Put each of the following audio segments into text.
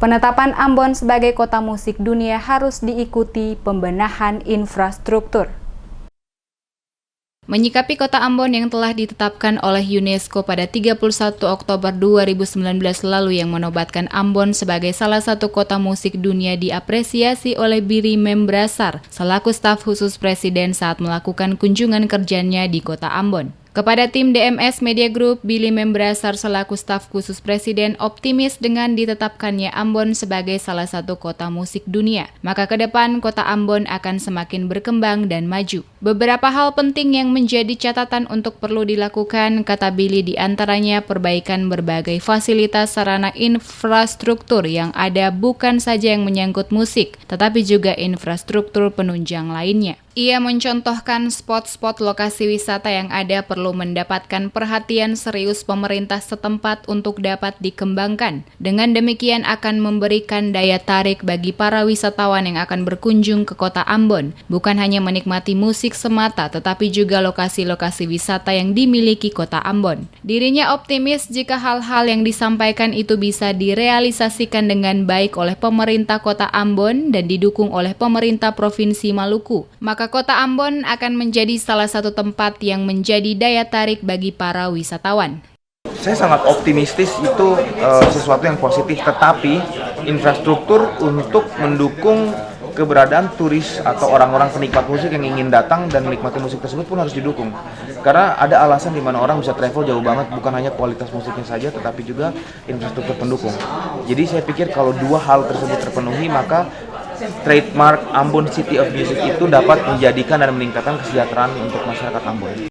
Penetapan Ambon sebagai kota musik dunia harus diikuti pembenahan infrastruktur. Menyikapi kota Ambon yang telah ditetapkan oleh UNESCO pada 31 Oktober 2019 lalu yang menobatkan Ambon sebagai salah satu kota musik dunia diapresiasi oleh Billy Membrasar selaku staf khusus Presiden saat melakukan kunjungan kerjanya di kota Ambon. Kepada tim DMS Media Group, Billy Membrasar selaku staf khusus Presiden optimis dengan ditetapkannya Ambon sebagai salah satu kota musik dunia. Maka ke depan kota Ambon akan semakin berkembang dan maju. Beberapa hal penting yang menjadi catatan untuk perlu dilakukan, kata Billy, diantaranya perbaikan berbagai fasilitas sarana infrastruktur yang ada bukan saja yang menyangkut musik, tetapi juga infrastruktur penunjang lainnya. Ia mencontohkan spot-spot lokasi wisata yang ada perlu mendapatkan perhatian serius pemerintah setempat untuk dapat dikembangkan. Dengan demikian akan memberikan daya tarik bagi para wisatawan yang akan berkunjung ke kota Ambon. Bukan hanya menikmati musik semata, tetapi juga lokasi-lokasi wisata yang dimiliki kota Ambon. Dirinya optimis jika hal-hal yang disampaikan itu bisa direalisasikan dengan baik oleh pemerintah kota Ambon dan didukung oleh pemerintah Provinsi Maluku. Maka kota Ambon akan menjadi salah satu tempat yang menjadi daya tarik bagi para wisatawan. Saya sangat optimistis, itu sesuatu yang positif, tetapi infrastruktur untuk mendukung keberadaan turis atau orang-orang penikmat musik yang ingin datang dan menikmati musik tersebut pun harus didukung. Karena ada alasan di mana orang bisa travel jauh banget, bukan hanya kualitas musiknya saja, tetapi juga infrastruktur pendukung. Jadi saya pikir kalau dua hal tersebut terpenuhi, maka trademark Ambon City of Music itu dapat menjadikan dan meningkatkan kesejahteraan untuk masyarakat Ambon.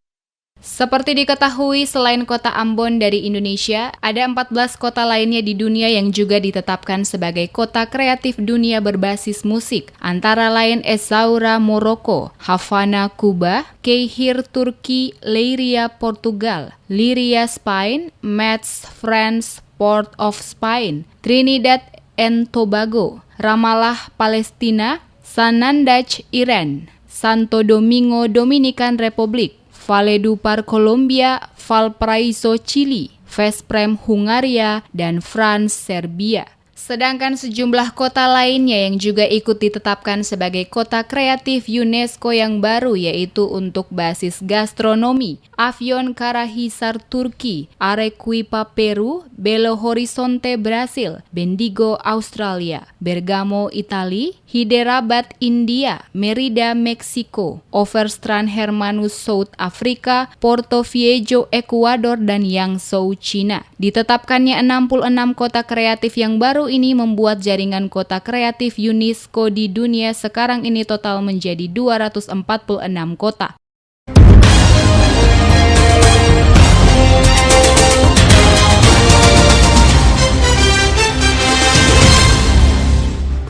Seperti diketahui, selain kota Ambon dari Indonesia, ada 14 kota lainnya di dunia yang juga ditetapkan sebagai kota kreatif dunia berbasis musik, antara lain Essaouira, Maroko, Havana, Kuba, Cahir, Turki, Leiria, Portugal, Liria, Spain, Metz, France, Port of Spain, Trinidad and Tobago, Ramallah, Palestina, Sanandaj, Iran, Santo Domingo, Dominican Republic, Valledupar, Colombia, Valparaiso, Chili, Veszprém, Hungaria, dan France, Serbia. Sedangkan sejumlah kota lainnya yang juga ikut ditetapkan sebagai kota kreatif UNESCO yang baru yaitu untuk basis gastronomi, Afyon Karahisar, Turki, Arequipa, Peru, Belo Horizonte, Brasil, Bendigo, Australia, Bergamo, Italia, Hyderabad, India, Merida, Meksiko, Overstrand Hermanus, South Africa, Porto Viejo, Ekuador, dan Yangzhou, China. Ditetapkannya 66 kota kreatif yang baru ini membuat jaringan kota kreatif UNESCO di dunia sekarang ini total menjadi 246 kota.